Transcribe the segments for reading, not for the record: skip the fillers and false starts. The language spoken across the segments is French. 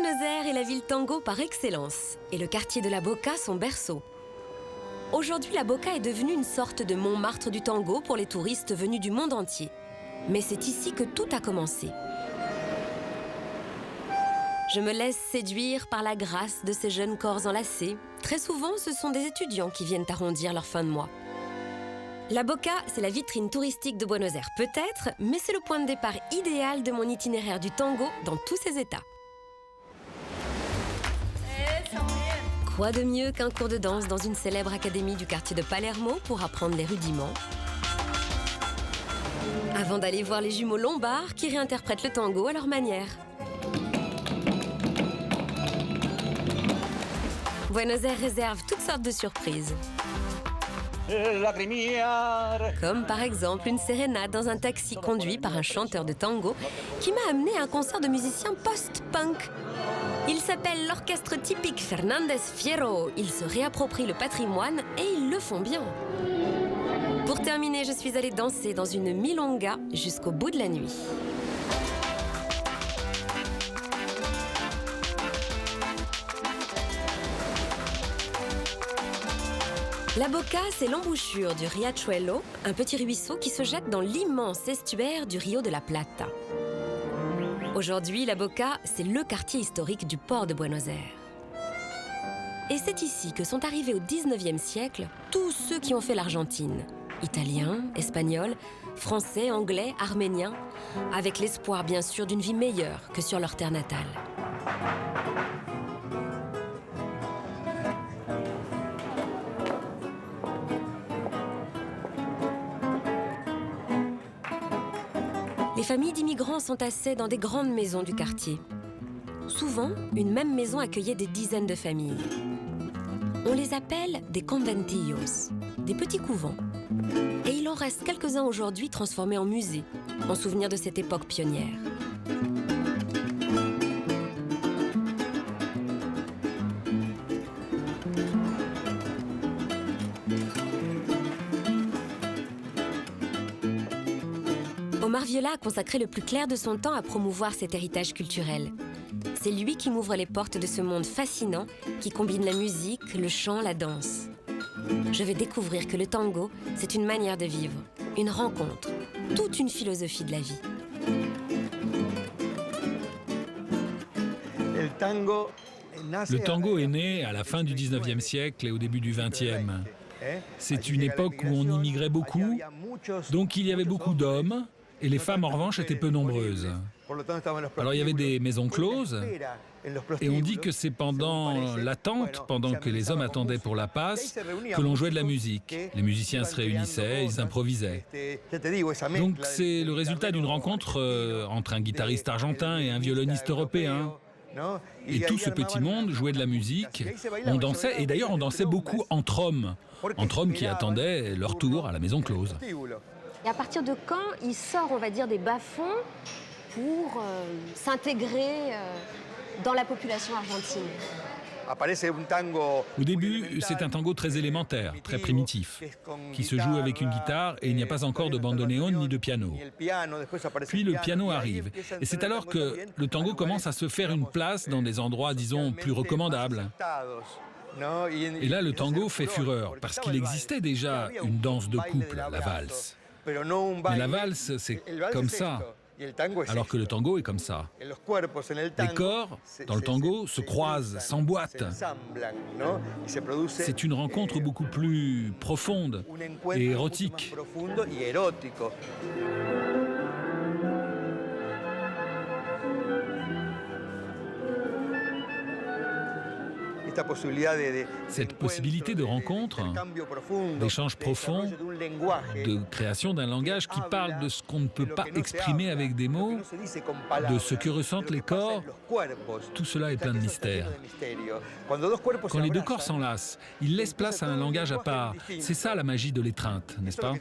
Buenos Aires est la ville tango par excellence et le quartier de la Boca son berceau. Aujourd'hui, la Boca est devenue une sorte de Montmartre du tango pour les touristes venus du monde entier. Mais c'est ici que tout a commencé. Je me laisse séduire par la grâce de ces jeunes corps enlacés. Très souvent, ce sont des étudiants qui viennent arrondir leur fin de mois. La Boca, c'est la vitrine touristique de Buenos Aires, peut-être, mais c'est le point de départ idéal de mon itinéraire du tango dans tous ses états. Quoi de mieux qu'un cours de danse dans une célèbre académie du quartier de Palermo pour apprendre les rudiments, avant d'aller voir les jumeaux Lombard qui réinterprètent le tango à leur manière. Buenos Aires réserve toutes sortes de surprises. Comme par exemple une sérénade dans un taxi conduit par un chanteur de tango qui m'a amené à un concert de musiciens post-punk. Il s'appelle l'orchestre typique Fernández Fierro. Ils se réapproprient le patrimoine et ils le font bien. Pour terminer, je suis allée danser dans une milonga jusqu'au bout de la nuit. La Boca, c'est l'embouchure du Riachuelo, un petit ruisseau qui se jette dans l'immense estuaire du Rio de la Plata. Aujourd'hui, la Boca, c'est le quartier historique du port de Buenos Aires. Et c'est ici que sont arrivés au 19e siècle tous ceux qui ont fait l'Argentine. Italiens, Espagnols, Français, Anglais, Arméniens, avec l'espoir bien sûr d'une vie meilleure que sur leur terre natale. Les familles d'immigrants s'entassaient dans des grandes maisons du quartier. Souvent, une même maison accueillait des dizaines de familles. On les appelle des conventillos, des petits couvents. Et il en reste quelques-uns aujourd'hui transformés en musées, en souvenir de cette époque pionnière. Omar Viola a consacré le plus clair de son temps à promouvoir cet héritage culturel. C'est lui qui m'ouvre les portes de ce monde fascinant qui combine la musique, le chant, la danse. Je vais découvrir que le tango, c'est une manière de vivre, une rencontre, toute une philosophie de la vie. Le tango est né à la fin du 19e siècle et au début du 20e. C'est une époque où on immigrait beaucoup, donc il y avait beaucoup d'hommes, et les femmes en revanche étaient peu nombreuses. Alors il y avait des maisons closes, et on dit que c'est pendant l'attente, pendant que les hommes attendaient pour la passe, que l'on jouait de la musique. Les musiciens se réunissaient, ils improvisaient. Donc c'est le résultat d'une rencontre entre un guitariste argentin et un violoniste européen. Et tout ce petit monde jouait de la musique, on dansait, et d'ailleurs on dansait beaucoup entre hommes qui attendaient leur tour à la maison close. Et à partir de quand il sort, on va dire, des bas-fonds pour s'intégrer dans la population argentine? Au début, c'est un tango très élémentaire, très primitif, qui se joue avec une guitare et il n'y a pas encore de bandoneon ni de piano. Puis le piano arrive, et c'est alors que le tango commence à se faire une place dans des endroits, disons, plus recommandables. Et là, le tango fait fureur, parce qu'il existait déjà une danse de couple, la valse. Mais la valse, c'est comme ça, alors que le tango est comme ça. Les corps, dans le tango, se croisent, s'emboîtent. C'est une rencontre beaucoup plus profonde et érotique. Cette possibilité de rencontre, d'échange profond, de création d'un langage qui parle de ce qu'on ne peut pas exprimer avec des mots, de ce que ressentent les corps, tout cela est plein de mystères. Quand les deux corps s'enlacent, ils laissent place à un langage à part. C'est ça la magie de l'étreinte, n'est-ce pas ?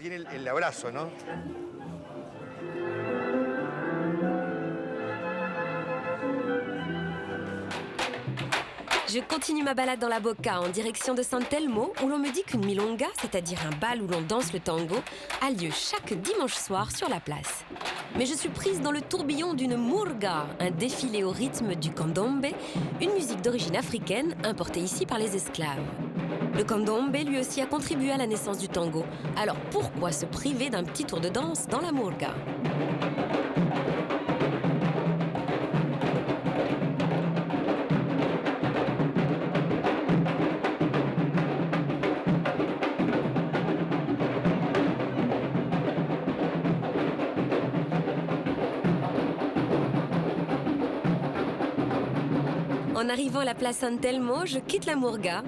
Je continue ma balade dans la Boca en direction de San Telmo, où l'on me dit qu'une milonga, c'est-à-dire un bal où l'on danse le tango, a lieu chaque dimanche soir sur la place. Mais je suis prise dans le tourbillon d'une murga, un défilé au rythme du candombe, une musique d'origine africaine importée ici par les esclaves. Le candombe, lui aussi, a contribué à la naissance du tango. Alors pourquoi se priver d'un petit tour de danse dans la murga ? En arrivant à la place San Telmo, je quitte la murga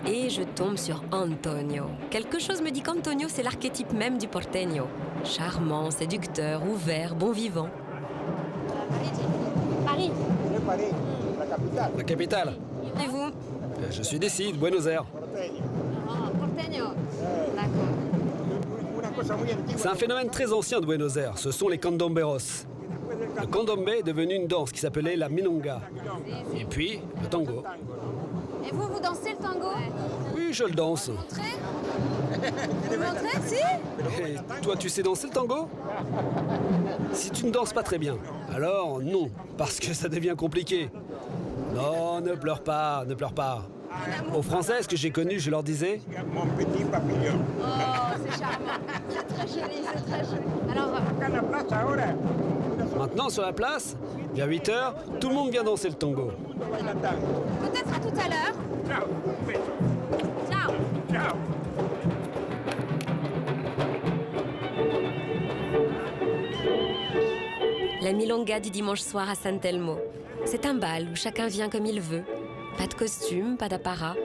et je tombe sur Antonio. Quelque chose me dit qu'Antonio, c'est l'archétype même du porteño. Charmant, séducteur, ouvert, bon vivant. Paris. La capitale. Et vous ? Je suis d'ici, de Buenos Aires. Porteño. D'accord. C'est un phénomène très ancien de Buenos Aires, ce sont les candomberos. Le candombe est devenu une danse qui s'appelait la milonga. Et puis, le tango. Et vous, vous dansez le tango? Oui, je le danse. Montrez. Vous montrez, si? Et toi, tu sais danser le tango? Si tu ne danses pas très bien, alors non, parce que ça devient compliqué. Non, ne pleure pas, ne pleure pas. Aux Françaises que j'ai connues, je leur disais... Oh, c'est charmant. C'est très joli, c'est très joli. Alors, Maintenant, sur la place, vers 8h, tout le monde vient danser le tango. peut-être à tout à l'heure. Ciao. La milonga du dimanche soir à San Telmo. C'est un bal où chacun vient comme il veut. Pas de costume, pas d'apparat.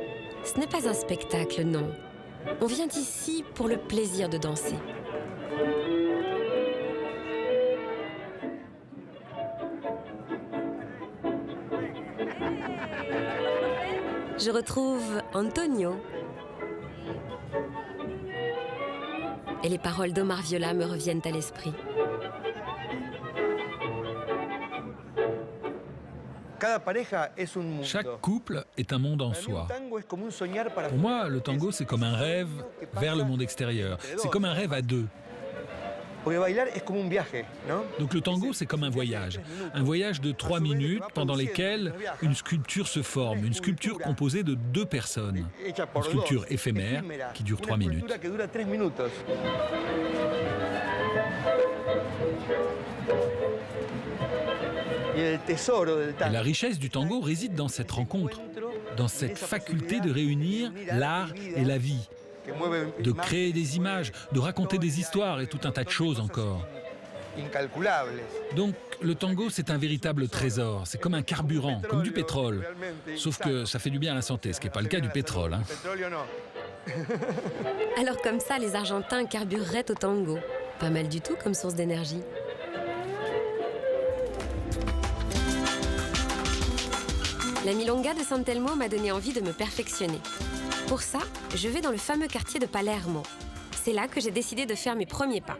Ce n'est pas un spectacle, non. On vient ici pour le plaisir de danser. Je retrouve Antonio. Et les paroles d'Omar Viola me reviennent à l'esprit. Chaque couple est un monde en soi. Pour moi, le tango, c'est comme un rêve vers le monde extérieur. C'est comme un rêve à deux. Donc le tango, c'est comme un voyage de 3 minutes pendant lesquelles une sculpture se forme, une sculpture composée de 2 personnes, une sculpture éphémère qui dure 3 minutes. Et la richesse du tango réside dans cette rencontre, dans cette faculté de réunir l'art et la vie, de créer des images, de raconter des histoires et tout un tas de choses encore. Donc le tango, c'est un véritable trésor, c'est comme un carburant, comme du pétrole. Sauf que ça fait du bien à la santé, ce qui n'est pas le cas du pétrole. Alors comme ça, les Argentins carbureraient au tango. Pas mal du tout comme source d'énergie. La milonga de San Telmo m'a donné envie de me perfectionner. Pour ça, je vais dans le fameux quartier de Palermo. C'est là que j'ai décidé de faire mes premiers pas.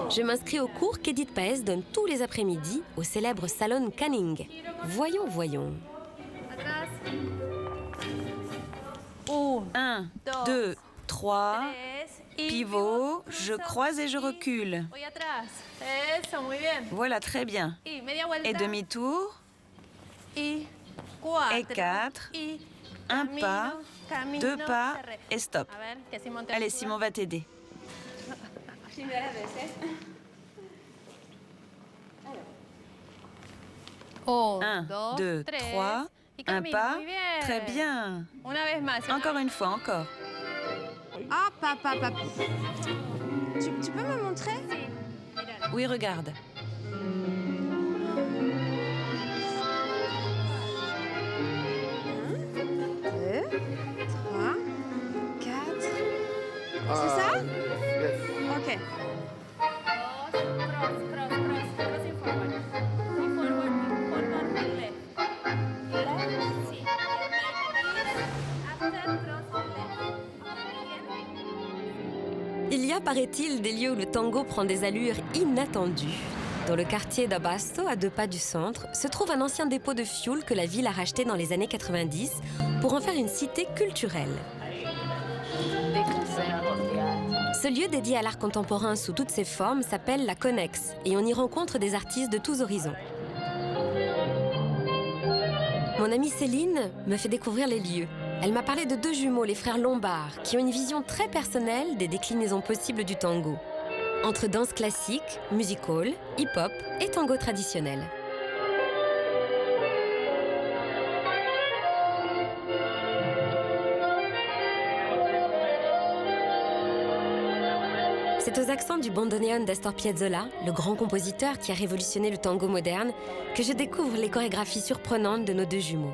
Je m'inscris au cours qu'Edith Paez donne tous les après-midi au célèbre Salon Canning. Voyons. 1, 2, 3, pivot, je croise et je recule. Voilà, très bien. Et demi-tour. Et 4. Un pas, 2 pas et stop. Allez, Simon va t'aider. 1, 2, 3. Un pas. Très bien. Encore une fois, encore. Ah, papa. Tu peux me montrer? Oui, regarde. C'est ça? Ok. Il y a, paraît-il, des lieux où le tango prend des allures inattendues. dans le quartier d'Abasto, à 2 pas du centre, se trouve un ancien dépôt de fioul que la ville a racheté dans les années 90 pour en faire une cité culturelle. Ce lieu dédié à l'art contemporain sous toutes ses formes s'appelle la Connex et on y rencontre des artistes de tous horizons. Mon amie Céline me fait découvrir les lieux. Elle m'a parlé de 2 jumeaux, les frères Lombard, qui ont une vision très personnelle des déclinaisons possibles du tango. Entre danse classique, music hall, hip-hop et tango traditionnel. C'est aux accents du bandoneon d'Astor Piazzolla, le grand compositeur qui a révolutionné le tango moderne, que je découvre les chorégraphies surprenantes de nos 2 jumeaux.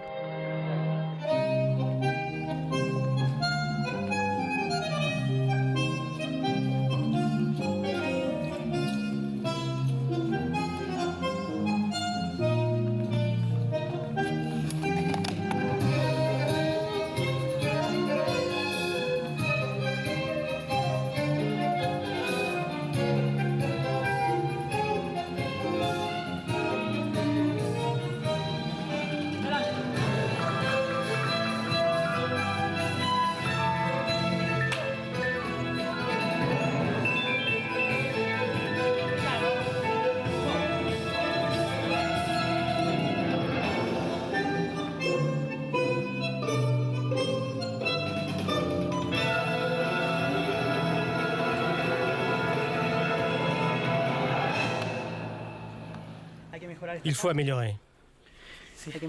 Il faut améliorer.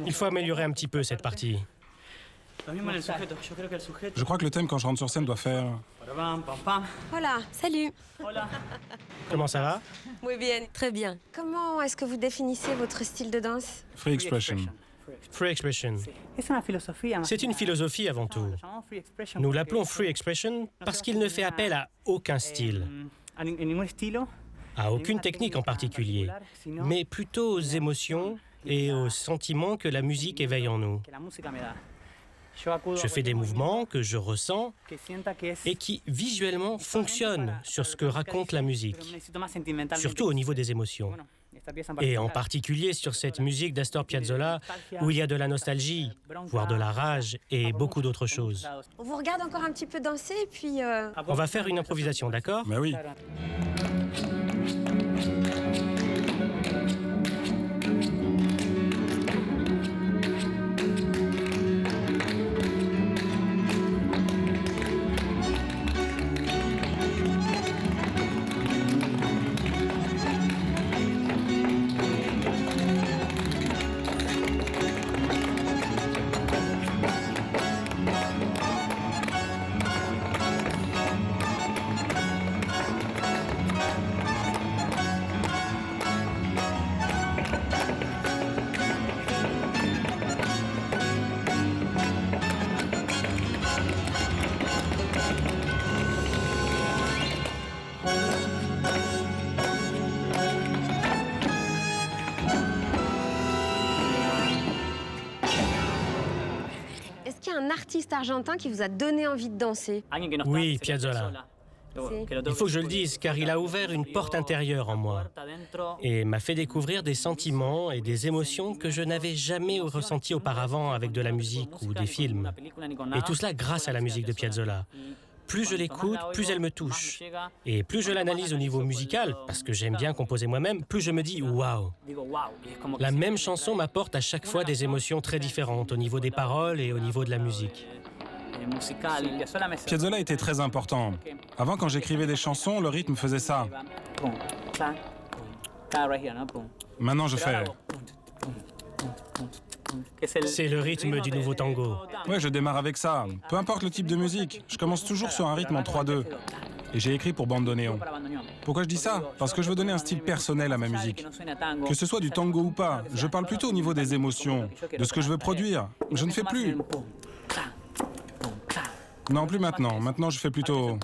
Il faut améliorer un petit peu cette partie. Je crois que le thème quand je rentre sur scène doit faire... Voilà, salut. Comment ça va? Muy bien. Très bien. Comment est-ce que vous définissez votre style de danse? Free expression. Free expression. C'est une philosophie avant tout. Nous l'appelons free expression parce qu'il ne fait appel à aucun style, à aucune technique en particulier, mais plutôt aux émotions et aux sentiments que la musique éveille en nous. Je fais des mouvements que je ressens et qui visuellement fonctionnent sur ce que raconte la musique, surtout au niveau des émotions. Et en particulier sur cette musique d'Astor Piazzolla où il y a de la nostalgie, voire de la rage et beaucoup d'autres choses. On vous regarde encore un petit peu danser et puis... On va faire une improvisation, d'accord? Mais oui. Un artiste argentin qui vous a donné envie de danser? Oui, Piazzolla. Il faut que je le dise, car il a ouvert une porte intérieure en moi et m'a fait découvrir des sentiments et des émotions que je n'avais jamais ressentis auparavant avec de la musique ou des films. Et tout cela grâce à la musique de Piazzolla. Plus je l'écoute, plus elle me touche. Et plus je l'analyse au niveau musical, parce que j'aime bien composer moi-même, plus je me dis « waouh ». La même chanson m'apporte à chaque fois des émotions très différentes au niveau des paroles et au niveau de la musique. Piazzolla était très important. Avant, quand j'écrivais des chansons, le rythme faisait ça. Maintenant, je fais... C'est le rythme du nouveau tango. Ouais, je démarre avec ça. Peu importe le type de musique, je commence toujours sur un rythme en 3/2. Et j'ai écrit pour bandoneon. Pourquoi je dis ça? Parce que je veux donner un style personnel à ma musique. Que ce soit du tango ou pas, je parle plutôt au niveau des émotions, de ce que je veux produire. Je ne fais plus... Non, plus maintenant. Maintenant, je fais plutôt...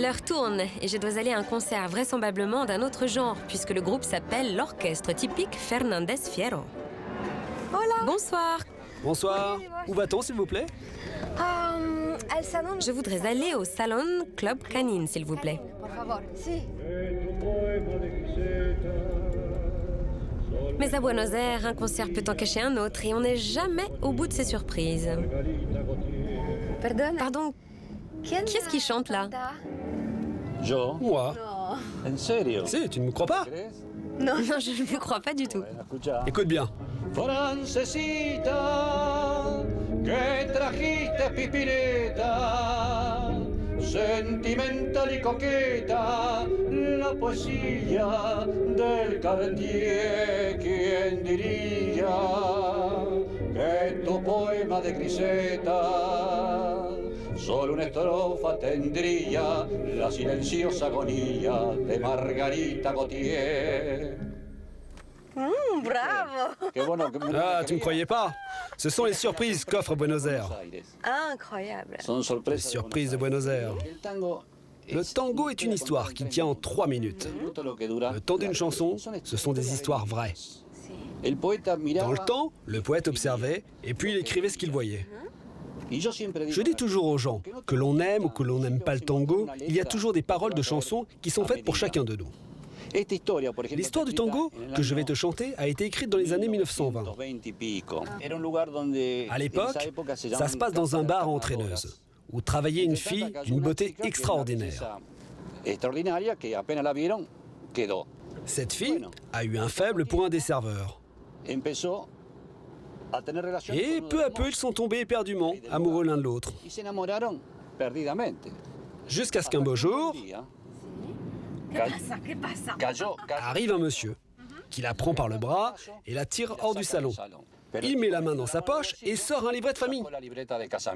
L'heure tourne et je dois aller à un concert vraisemblablement d'un autre genre, puisque le groupe s'appelle l'Orchestre Typique Fernández Fierro. Hola. Bonsoir. Bonsoir. Où va-t-on, s'il vous plaît? Al salon. Je voudrais aller au Salon Club Canine, s'il vous plaît. Por favor. Si. Mais à Buenos Aires, un concert peut en cacher un autre et on n'est jamais au bout de ses surprises. Pardon, qui est-ce qui chante là? Yo? Moi? En serio? Si, tu ne me crois pas? Non, je ne vous crois pas du tout. Écoute bien. Francesita, que trajiste pipireta, sentimental y coqueta, la poesía del Cartier, ¿quién diría que tu poema de Griseta solo una estrofa tendría la silenciosa agonía de Margarita Gautier? Bravo. Ah, tu ne me croyais pas? Ce sont les surprises qu'offre Buenos Aires. Incroyable. Les surprises de Buenos Aires. Le tango est une histoire qui tient en 3 minutes. Le temps d'une chanson, ce sont des histoires vraies. Dans le temps, le poète observait et puis il écrivait ce qu'il voyait. Je dis toujours aux gens, que l'on aime ou que l'on n'aime pas le tango, il y a toujours des paroles de chansons qui sont faites pour chacun de nous. L'histoire du tango que je vais te chanter a été écrite dans les années 1920. À l'époque, ça se passe dans un bar à entraîneuse, où travaillait une fille d'une beauté extraordinaire. Cette fille a eu un faible pour un des serveurs. Et peu à peu, ils sont tombés éperdument amoureux l'un de l'autre. Jusqu'à ce qu'un beau jour, arrive un monsieur qui la prend par le bras et la tire hors du salon. Il met la main dans sa poche et sort un livret de famille.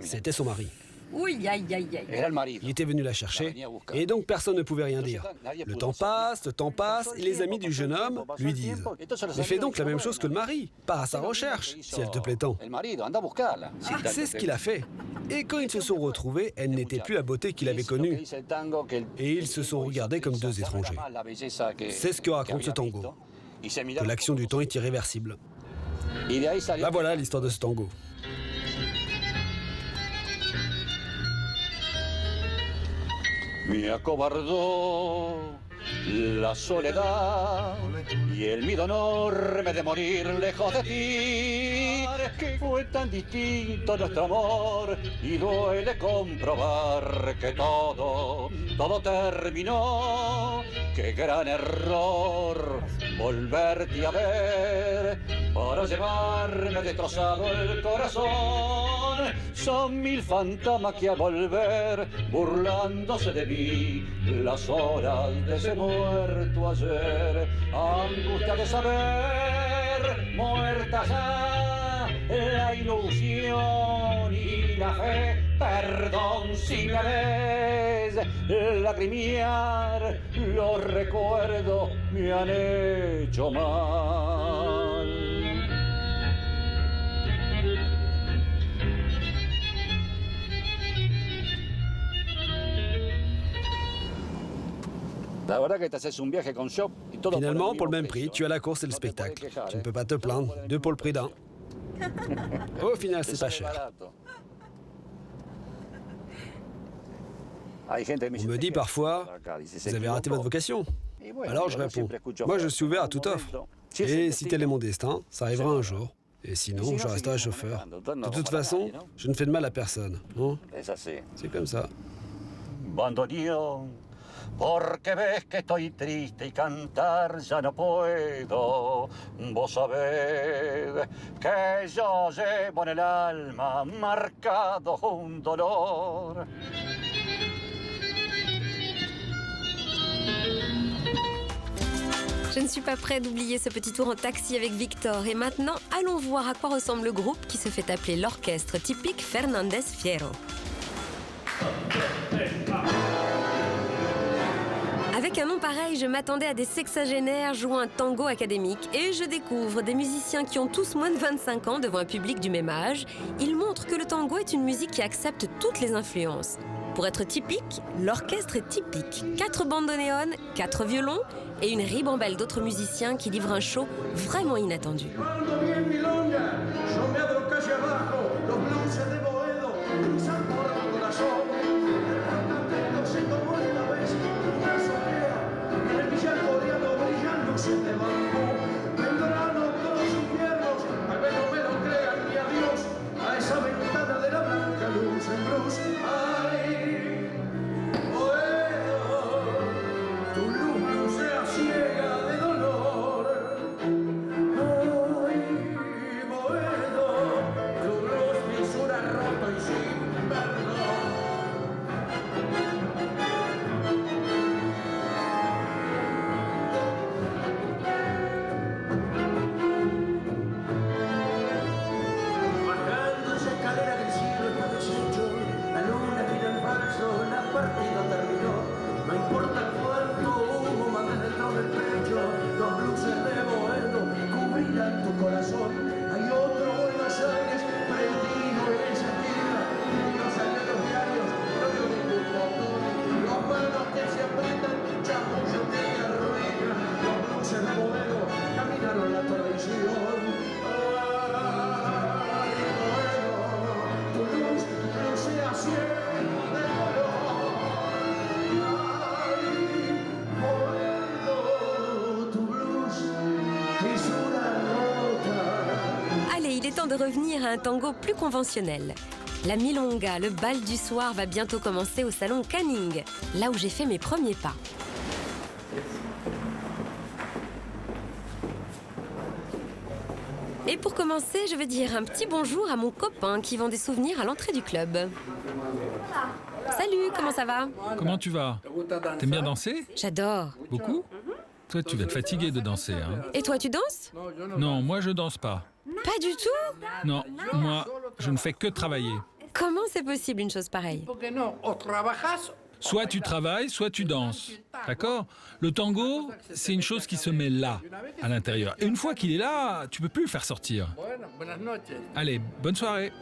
C'était son mari. Il était venu la chercher et donc personne ne pouvait rien dire. Le temps passe et les amis du jeune homme lui disent « Mais fais donc la même chose que le mari, pars à sa recherche, si elle te plaît tant. » C'est ce qu'il a fait. Et quand ils se sont retrouvés, elle n'était plus la beauté qu'il avait connue. Et ils se sont regardés comme deux étrangers. C'est ce que raconte ce tango, que l'action du temps est irréversible. Là voilà l'histoire de ce tango. Me acobardó la soledad y el miedo enorme de morir lejos de ti, que fue tan distinto nuestro amor y duele comprobar que todo terminó. Qué gran error volverte a ver para llevarme destrozado el corazón. Son 1000 fantasmas que al volver, burlándose de mí, las horas de ese muerto ayer. Angustia de saber, muerta ya, la ilusión y la fe. Perdón si me ves lagrimear, los recuerdos me han hecho mal. Finalement, pour le même prix, tu as la course et le spectacle. Tu ne peux pas te plaindre, 2 pour le prix d'un. Au final, c'est pas cher. On me dit parfois, vous avez raté votre vocation. Alors je réponds, moi je suis ouvert à toute offre. Et si tel est mon destin, ça arrivera un jour. Et sinon, je resterai chauffeur. De toute façon, je ne fais de mal à personne. Non ? C'est comme ça. Porque ves que estoy triste y cantar ya no puedo. Vos sabés que yo llevo en el alma marcado un dolor. Je ne suis pas près d'oublier ce petit tour en taxi avec Victor. Et maintenant, allons voir à quoi ressemble le groupe qui se fait appeler l'Orchestre Typique Fernández Fierro. Avec un nom pareil, je m'attendais à des sexagénaires jouant un tango académique et je découvre des musiciens qui ont tous moins de 25 ans devant un public du même âge. Ils montrent que le tango est une musique qui accepte toutes les influences. Pour être typique, l'orchestre est typique. 4 bandoneones, 4 violons et une ribambelle d'autres musiciens qui livrent un show vraiment inattendu. Il est temps de revenir à un tango plus conventionnel. La milonga, le bal du soir, va bientôt commencer au salon Canning, là où j'ai fait mes premiers pas. Et pour commencer, je vais dire un petit bonjour à mon copain qui vend des souvenirs à l'entrée du club. Salut, comment ça va? Comment tu vas? T'aimes bien danser? J'adore. Beaucoup? Toi, tu vas te fatiguer de danser, hein? Et toi, tu danses? Non, moi, je danse pas. Pas du tout? Non, moi, je ne fais que travailler. Comment c'est possible une chose pareille? Soit tu travailles, soit tu danses. D'accord? Le tango, c'est une chose qui se met là, à l'intérieur. Et une fois qu'il est là, tu peux plus le faire sortir. Allez, bonne soirée.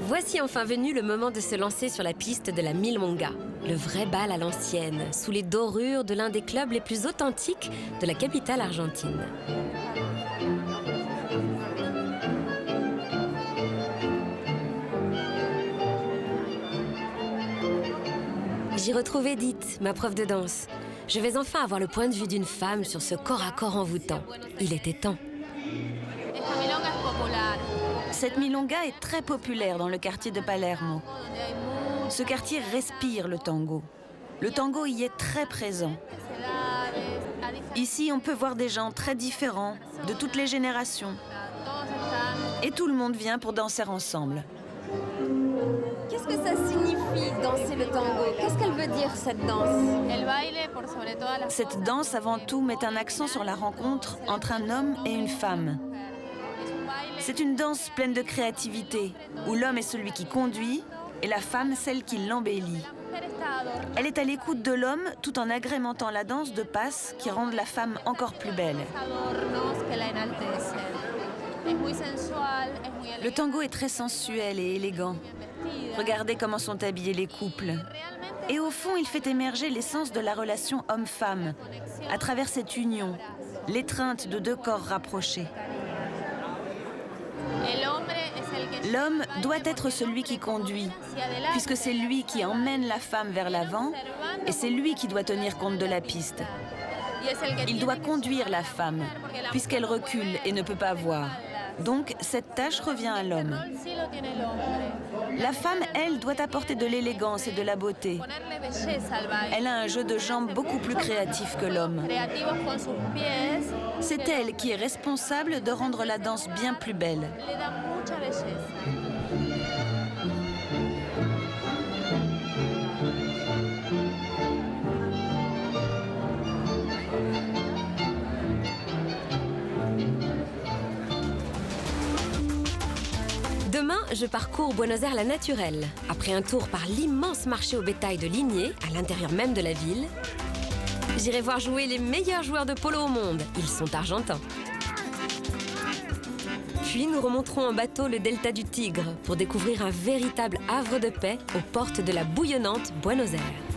Voici enfin venu le moment de se lancer sur la piste de la milonga. Le vrai bal à l'ancienne, sous les dorures de l'un des clubs les plus authentiques de la capitale argentine. J'y retrouve Edith, ma prof de danse. Je vais enfin avoir le point de vue d'une femme sur ce corps à corps envoûtant. Il était temps. Cette milonga est très populaire dans le quartier de Palermo. Ce quartier respire le tango. Le tango y est très présent. Ici, on peut voir des gens très différents, de toutes les générations. Et tout le monde vient pour danser ensemble. Qu'est-ce que ça signifie, danser le tango? Qu'est-ce qu'elle veut dire, cette danse? Cette danse, avant tout, met un accent sur la rencontre entre un homme et une femme. C'est une danse pleine de créativité, où l'homme est celui qui conduit et la femme celle qui l'embellit. Elle est à l'écoute de l'homme tout en agrémentant la danse de passes qui rendent la femme encore plus belle. Le tango est très sensuel et élégant. Regardez comment sont habillés les couples. Et au fond, il fait émerger l'essence de la relation homme-femme, à travers cette union, l'étreinte de deux corps rapprochés. L'homme doit être celui qui conduit, puisque c'est lui qui emmène la femme vers l'avant et c'est lui qui doit tenir compte de la piste. Il doit conduire la femme, puisqu'elle recule et ne peut pas voir. Donc, cette tâche revient à l'homme. La femme, elle, doit apporter de l'élégance et de la beauté. Elle a un jeu de jambes beaucoup plus créatif que l'homme. C'est elle qui est responsable de rendre la danse bien plus belle. Demain, je parcours Buenos Aires la naturelle. Après un tour par l'immense marché au bétail de Ligné, à l'intérieur même de la ville, j'irai voir jouer les meilleurs joueurs de polo au monde. Ils sont argentins. Puis Puis nous remonterons en bateau le delta du Tigre pour découvrir un véritable havre de paix aux portes de la bouillonnante Buenos Aires.